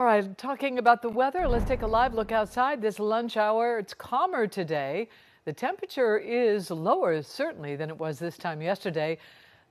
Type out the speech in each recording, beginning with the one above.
All right, talking about the weather, let's take a live look outside this lunch hour. It's calmer today. The temperature is lower, certainly, than it was this time yesterday.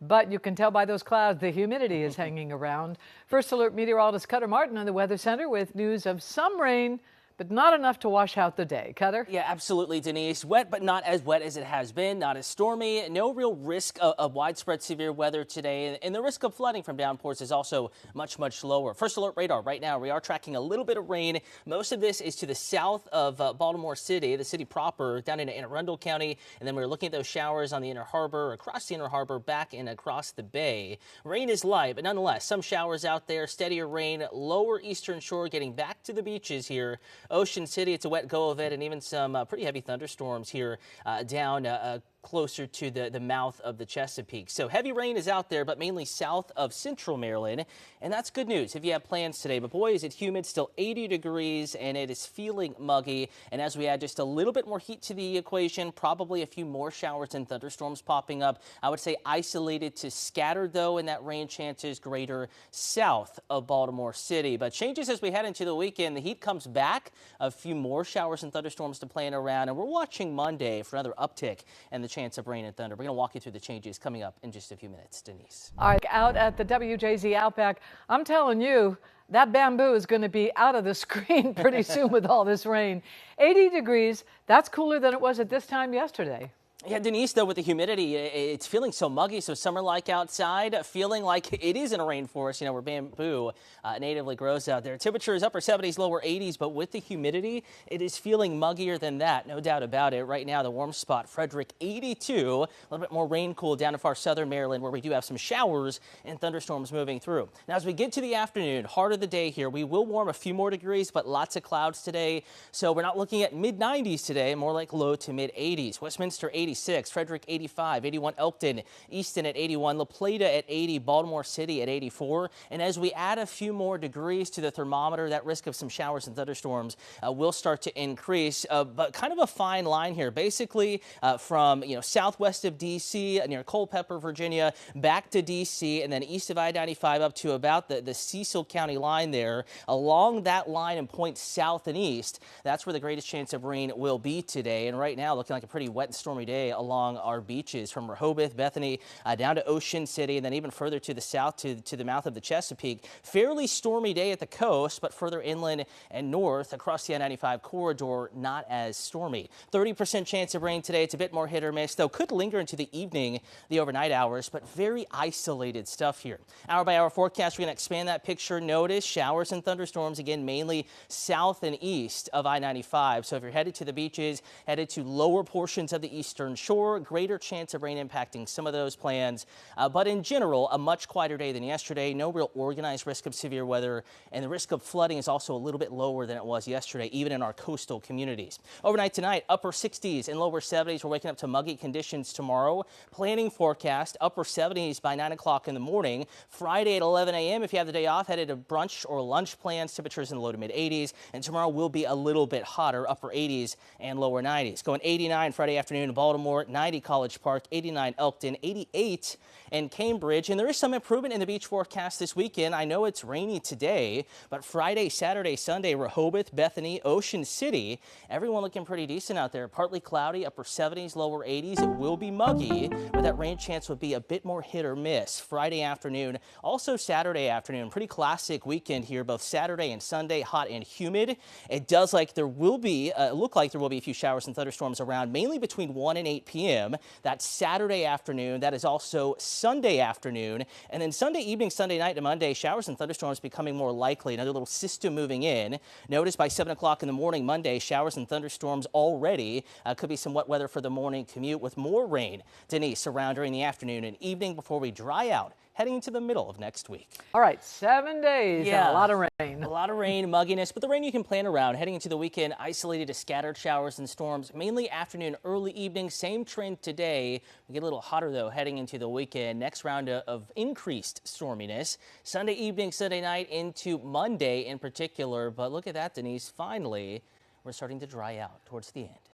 But you can tell by those clouds the humidity is hanging around. First Alert meteorologist Cutter Martin on the Weather Center with news of some rain, but not enough to wash out the day. Cutter? Yeah, absolutely, Denise. Wet, but not as wet as it has been. Not as stormy. No real risk of widespread severe weather today. And the risk of flooding from downpours is also much lower. First Alert radar right now, we are tracking a little bit of rain. Most of this is to the south of Baltimore City, the city proper, down into Anne Arundel County. And then we're looking at those showers on the Inner Harbor, across the Inner Harbor, back and across the bay. Rain is light, but nonetheless, some showers out there. Steadier rain, lower eastern shore, getting back to the beaches here. Ocean City, it's a wet go of it, and even some pretty heavy thunderstorms here down closer to the mouth of the Chesapeake. So heavy rain is out there, but mainly south of central Maryland. And that's good news if you have plans today. But boy, is it humid, still 80 degrees, and it is feeling muggy. And as we add just a little bit more heat to the equation, probably a few more showers and thunderstorms popping up. I would say isolated to scattered, though, and that rain chance is greater south of Baltimore City. But changes as we head into the weekend. The heat comes back, a few more showers and thunderstorms to plan around. And we're watching Monday for another uptick and the chance of rain and thunder. We're going to walk you through the changes coming up in just a few minutes. Denise. All right, out at the WJZ Outback, I'm telling you, that bamboo is going to be out of the screen pretty soon with all this rain. 80 degrees, that's cooler than it was at this time yesterday. Yeah, Denise, though, with the humidity, it's feeling so muggy, so summer-like outside, feeling like it is in a rainforest, where bamboo natively grows out there. Temperature is upper 70s, lower 80s, but with the humidity, it is feeling muggier than that, no doubt about it. Right now, the warm spot, Frederick, 82, a little bit more rain cool down in far southern Maryland, where we do have some showers and thunderstorms moving through. Now, as we get to the afternoon, heart of the day here, we will warm a few more degrees, but lots of clouds today, so we're not looking at mid-90s today, more like low to mid-80s. Westminster, 86, Frederick 85, 81 Elkton, Easton at 81, La Plata at 80, Baltimore City at 84. And as we add a few more degrees to the thermometer, that risk of some showers and thunderstorms will start to increase. But kind of a fine line here, basically from southwest of D.C. near Culpeper, Virginia, back to D.C. and then east of I-95 up to about the Cecil County line there. Along that line and points south and east, that's where the greatest chance of rain will be today. And right now, looking like a pretty wet and stormy day along our beaches from Rehoboth, Bethany, down to Ocean City, and then even further to the south to the mouth of the Chesapeake. Fairly stormy day at the coast, but further inland and north across the I-95 corridor, not as stormy. 30% chance of rain today. It's a bit more hit or miss, though could linger into the evening, the overnight hours, but very isolated stuff here. Hour by hour forecast, we're going to expand that picture. Notice showers and thunderstorms, again, mainly south and east of I-95. So if you're headed to the beaches, headed to lower portions of the eastern shore, greater chance of rain impacting some of those plans. But in general, a much quieter day than yesterday. No real organized risk of severe weather, and the risk of flooding is also a little bit lower than it was yesterday, even in our coastal communities. Overnight tonight, upper 60s and lower 70s. We're waking up to muggy conditions tomorrow. Planning forecast, upper 70s by 9 o'clock in the morning. Friday at 11 a.m. if you have the day off, headed to brunch or lunch plans. Temperatures in the low to mid 80s. And tomorrow will be a little bit hotter, upper 80s and lower 90s. Going 89 Friday afternoon in Baltimore, 90 College Park, 89 Elkton, 88 in Cambridge. And there is some improvement in the beach forecast this weekend. I know it's rainy today, but Friday, Saturday, Sunday, Rehoboth, Bethany, Ocean City, everyone looking pretty decent out there. Partly cloudy, upper 70s, lower 80s. It will be muggy, but that rain chance would be a bit more hit or miss Friday afternoon. Also Saturday afternoon, pretty classic weekend here, both Saturday and Sunday, hot and humid. It does like there will be, look like there will be a few showers and thunderstorms around, mainly between 1 and 8 p.m. That's Saturday afternoon. That is also Sunday afternoon. And then Sunday evening, Sunday night to Monday, showers and thunderstorms becoming more likely. Another little system moving in. Notice by 7 o'clock in the morning Monday, showers and thunderstorms already. Could be some wet weather for the morning commute with more rain, Denise, around during the afternoon and evening before we dry out, heading into the middle of next week. All right, 7 days and a lot of rain. A lot of rain, mugginess, but the rain you can plan around. Heading into the weekend, isolated to scattered showers and storms, mainly afternoon, early evening. Same trend today. We get a little hotter, though, heading into the weekend. Next round of increased storminess. Sunday evening, Sunday night into Monday in particular. But look at that, Denise. Finally, we're starting to dry out towards the end.